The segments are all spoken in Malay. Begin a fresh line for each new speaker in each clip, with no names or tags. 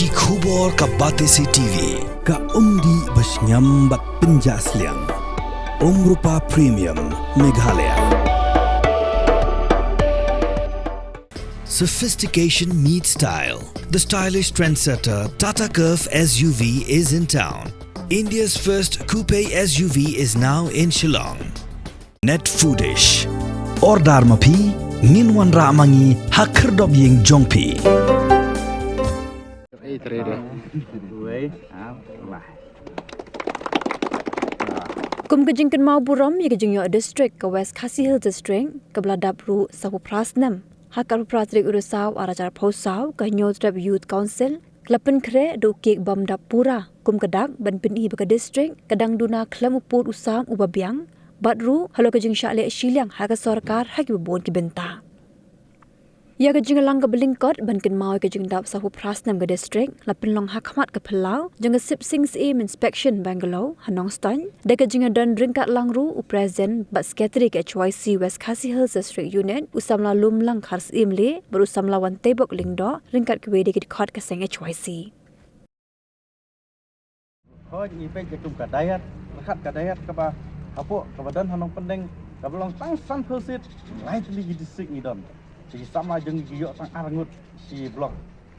ki khubor ka Batesi TV
ka umdi basnyambak penjaslian Rupa Premium Meghalaya.
Sophistication meets style. The stylish trendsetter Tata Curve SUV is in town. India's first coupe SUV is now in Shillong. Net Foodish. Ordar mapi minwan ramangi hakerdob ying jongpi.
Kum kejing mau buram ya kejing yo district ke West Khasi Hill district ke beladap ru sabu prasnam. Hakar prasrik urusaw arajar pausaw ke Nyodrep Youth Council Klapen kre do kek bam dap pura kum kedak ban peni baka district kadang duna klam upur usam ubabiang badru halo kejing syale shiliang haka sarkar haki bon ki benta. Ya kejing lang ke belingkot ban ken mau kejing dap sahu prasnam ke district lapin long hakmat ke Pelau jeng sip sings aim inspection Bangalore hanong stan de kejing dan ringkat langru u present bat skatrik HYC West Khasi Hills district unit usamla lum lang khars imle berusamla wan tebok lingdo ringkat ke wedi ke khot ke seng HYC.
Hoi ipe jakum kadayat rekat kadayat ke ba apok ke badan hanong pendeng ke belong tang san persit lain li district ni don. Jadi sama jeng giyok sang arangut di blok.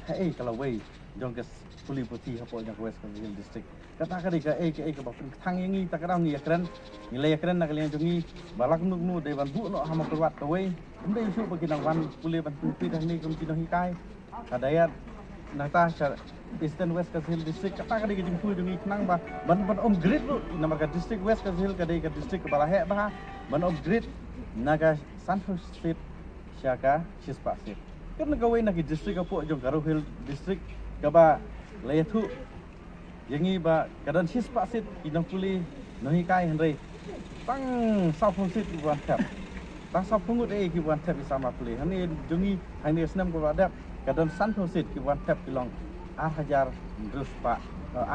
Hei kalau wei jong ke Puli Putih apa jong West Khasi Hill district. Kata kali ke ke bapun thang yangi takarang ni akran nilai akran nak kalian jongi balak nuk nu de ban bu no hama perwat ke wei. Umde isu bagi nang wan Puli ban Putih dah ni kum cino hikai. Kadayat nata Eastern West Khasi Hill district kata kali ke jeng pu jongi kenang ba ban om grid lu nama ka district West Khasi Hill kadai ka district ke Balahe bah ban om grid naga Sanford Street Syaka Sispasir. Kerana kawai nak district apa jong Garo Hill district kaba layatu yangi ba kadan Sispasir idang puli nohi kai henry tang sapung sit buan tap tang sapung ut ki buan tap sama puli hani jongi hani senam ko adap kadan sanpung sit ki buan tap kilong hajar drus pa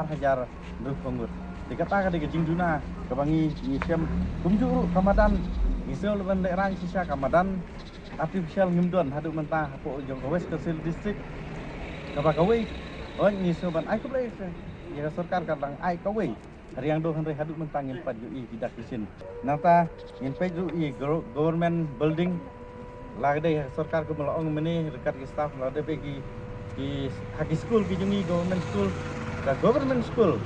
hajar drus pengut dikata ka de jingduna kabangi ni sem kumjuru kamadan isel ban lerang sisa kamadan artificial ngimdon haduk mentah apa jong West Khasi Hill district kaba kawai oh ni soban ai kublai ya sarkar kadang ai kawai hari yang do hanre haduk mentah ngin pat ui tidak kisin nata ngin pe ui government building lagde sarkar ko melong meni dekat ki staff lagde pe ki haki school ki jungi government school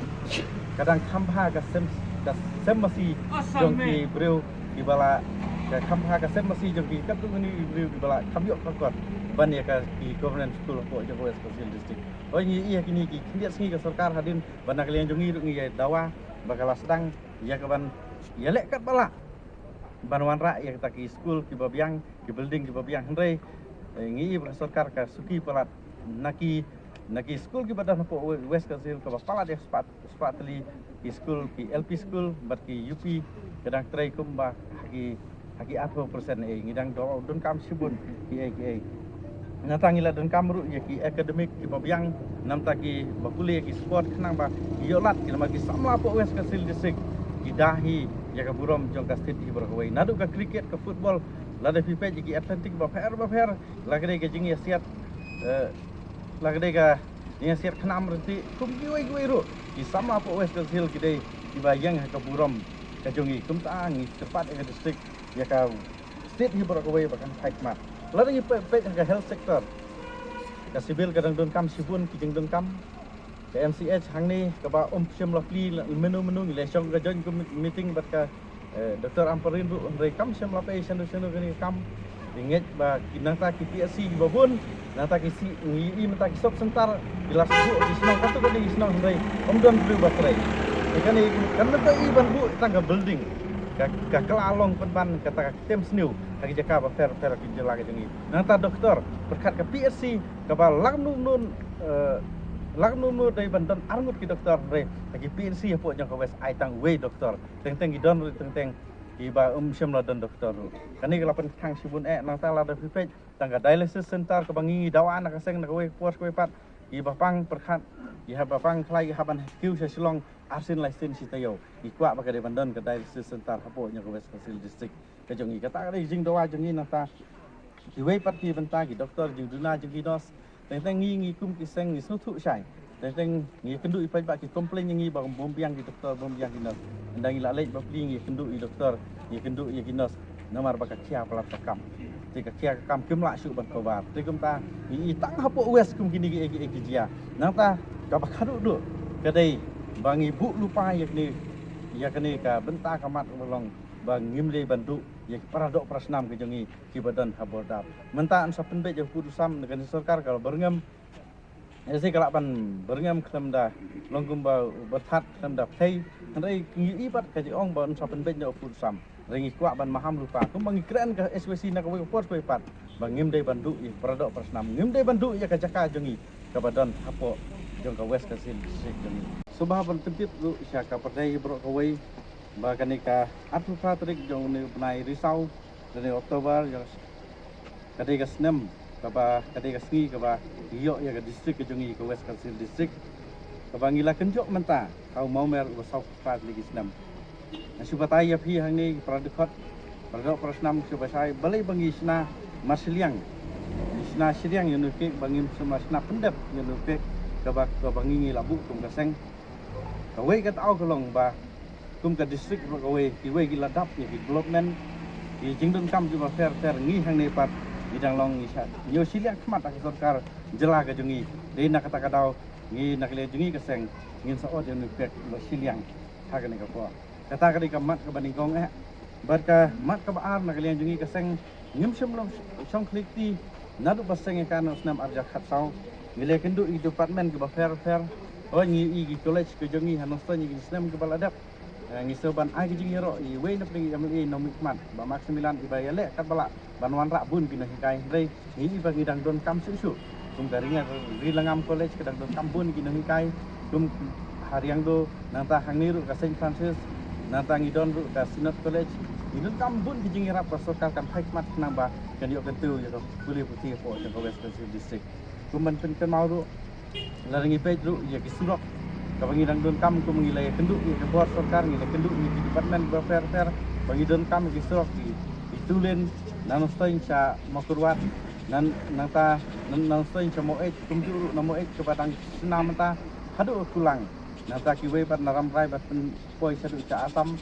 kadang khamha ka sem masih jong ki breu di bala khamha ka sem masih jong ki kat tu ni breu di bala khamyok kot ban ya ka ki government school po jong West Khasi Hill district oh ni iya kini ki kindia singi ka sarkar hadin ban kalian jongi ngi dawa bakala sedang ya ka ban ya lek kat bala ban wan ra ya ta ki school ki babiang ki building ki babiang henre ngi sarkar ka suki palat naki school ki badan po West Khasi Hill ka palat ya spatli ki school ki LP school bat ki UP kadang try kumba haki 80% ngidang don kam sibun ki natangila don kamru ya ki academic ki babiang nam ta ki bakule ki sport kenang ba yolat ki magi samla po West Khasi Hill district ki dahi ya ka burom jong ka state hi berkawai nadu ka cricket ka football lada pipe ki atletik ba fair lagre ke jingi siat lagde ka ni siat khnam renti kum ki wai ru ki sama po West Khasi Hill ki dei ki bayang ka burom ka jongi kum ta ngi cepat ka district ya ka state hi berkawai bakan hikmat lagi pe ka health sector ka civil kadang don kam sibun ki jeng don kam ka MCH hang ni ka ba sem lakli menu ni le chong ka join meeting bat ka Dr. Amparin ru rei kam sem lape senu ni kam inget ba kinata ki PSC ki babun nata ki si ngi mata ki sok sentar jelas bu di senong katu ka di senong rei don blu batrai kan ta i ban bu tangga building ka kelalong penban kata tem sniu kaki jaka ba fair ki jela ka jengi nata doktor berkat ke PSC ka ba lagnun dai bandan arngut ki doktor re kaki PSC po jang ka West ai tang we doktor teng gidon teng ki ba semla dan doktor kani ka lapan thang sibun nata la da pipet tangga dialysis center ka bangi dawa anak seng na we pos ko pat ki ba pang berkat ki ha ba pang klai haban kiu sa silong arsin license si tayo ikwa ba ka de bandan ka dialysis center hapo nya ka West Khasi Hill district ka jongi kata ka jing dawa jongi nata ki we pat ki benta ki doktor jing duna jing nos teng ngi kum ki seng ni su thu sai teng ngi kendu i pai ba ki komplain ngi ba bom biang ki doktor bom biang ki nos ndang la lej ba pli ngi kendu i doktor ngi kendu i ki nos namar ba ka kia plat kam ti ka kia kam kum la su ban ko ba ti kum ta i tang ha po west kum kini ki jia nang ta ka ba khadu du ka dei ba ngi bu lupa yak ni ka benta kamat ulong ba ngimle bandu yak paradok prasnam ke jongi ki badan habordap menta an sa penbe je putusam dengan sarkar kalau berngam ese kala ban berngam klem da longgum ba berthat klem da thei ndai ngi ibat ka ji ong ba an sa penbe je putusam ringi kwa ban maham lupa kum bangi kren ka SWC na ko port pe pat ba ngimde bandu yak paradok prasnam ngimde bandu yak ka jaka jongi ka badan hapo jong ka west ka sin jongi subah ban tempit lu syaka perdai bro ka wei ba kanika atu patrik jong ni penai risau dari Oktober yang kadai snem kaba kadai sni kaba iyo ya ke distrik ke jongi ke west council distrik kaba ngila kenjok menta kau mau mer usau pat lagi snem subatai ya phi hang ni pradikot pradok prasnam subatai balai bangi sna masliang sna siriang yang nuke bangim semua sna pendep yang nuke kaba bangi ngi labu kum kaseng kawai kat au kolong ba kum ka distrik kawai kiwai gila dap ya development di jingdun kam juga fair ngi hang ne pat bidang long ngi sat nyo siliak khmat ak sarkar jela ka jungi de nak kata kadau ngi nak le jungi kaseng ngin sa od yang pek lo siliang ha ka ne ka po kata ka di ka mat ka baning kong bar ka mat ka baar nak le jungi kaseng ngim sem long song klik ti nadu paseng ka no snam arja khat sau ngile kendu i department ka fair oh ngi i college ke jungi hanos to ngi snam ka baladap ngi soban ai ki jingi ro i we na pringi amli no mikmat ba maksimilan i bayale kat bala banwan ra bun pina hikai rei ngi ba ngidang don kam su kum garinga ri langam college kedang don kam bun ki no hikai kum hariang do nanta hangni ru ka Saint Francis nanta ngi don ru ka Sinod college idun kam bun ki jingi rap pasokal kan hikmat nang ba kan yo kan tu yo boleh putih po ke West Council district kum man pen kan mau ru laringi pej ru ya ki surok kabangi dang don kam ko mengilai kenduk ni ke bor sarkar ni kenduk ni di department fair bangi don kam ki surok di itulen nan stoin cha makurwat nan nata nan stoin cha moe kumjuru na moe ke padang senamata hadu kulang nata ki we pat naram rai pat poi sadu cha asam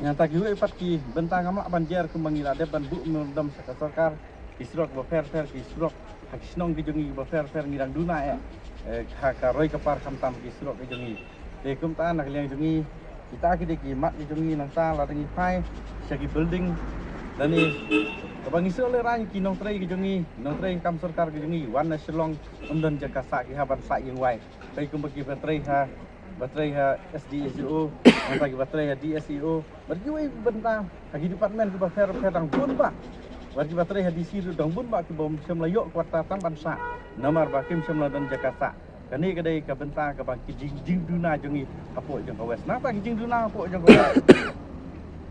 nata ki we pat ki bentang amla banjar ke mengila de ban bu mendam sarkar ki surok fair ki surok hakisnong ki jongi fair ngirang duna ka roi kapar kamtam ki surok ke jongi te kum ta nak liang jongi kita ki de ki mat ki jongi nang ta la dengi pai sagi building dan ni kabang iso le ran ki nong trei ki jongi nong trei kam sarkar ki jongi wan na shlong umdan jaka sa ki haban sa yang wai kai kum ki batrei ha SDSO nang ki batrei ha DSEO berki wei benta ki department ki fair dang bun ba wargi baterai hadisi ru dong bun ba ki bom semla yok kwarta tang bansa namar ba kim semla dan Jakarta kani kadai ka benta ka ba ki jing duna jongi apo jong ka west napa ki jing duna apo jong ka west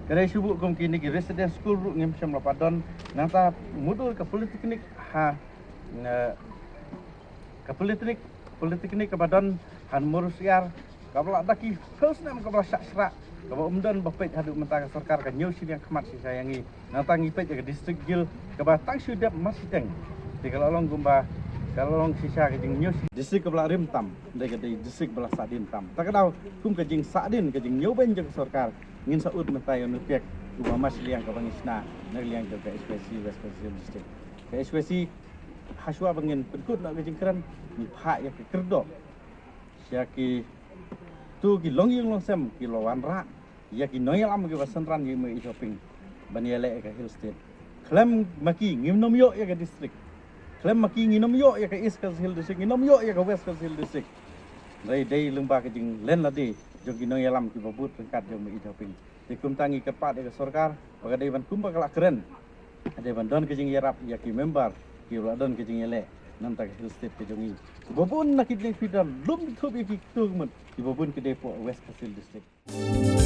kadai subu kum kini ki resident school ru ngim semla padon nata mudul ka politeknik politeknik ka padon han murusiar ka bla daki first name ka bla sasra kalau umdan bapet hadu mentara sarkar ka nyu si yang khmat si sayangi natang ipet ke distrik gil ka batang sudap masiteng di kalau long gumba kalau long sisa ke jing nyu distrik ka bla rim tam de ke distrik bla sadin tam tak kadau kum ke jing sadin ke jing nyu ben jeng sarkar ngin saud mentai nu pek gumba mas liang ka bangisna nak liang ke SPC West Council district ke SPC haswa bangin penkut nak ke jing kran ni pha ya ke kerdo syaki tu ki longyong longsem ki lawan ra ya ki noyalam ki basentran ye me shopping baniale ka hill state klem maki ngimnom yo ya ka district klem maki nginom yo ya ka east ka hill district nginom yo ya ka west ka hill district dai dai lumba ka jing len la de jong ki noyalam ki babut pengkat yo me shopping ti kum tangi kepat ka sarkar baga dai ban kum ba kala keren ade ban don ka jing yarap ya ki member ki don ka jing ele nan ta hill state ke jongi babun nakit le fidan lum thubi ki tu mun ki babun ke depo west ka hill district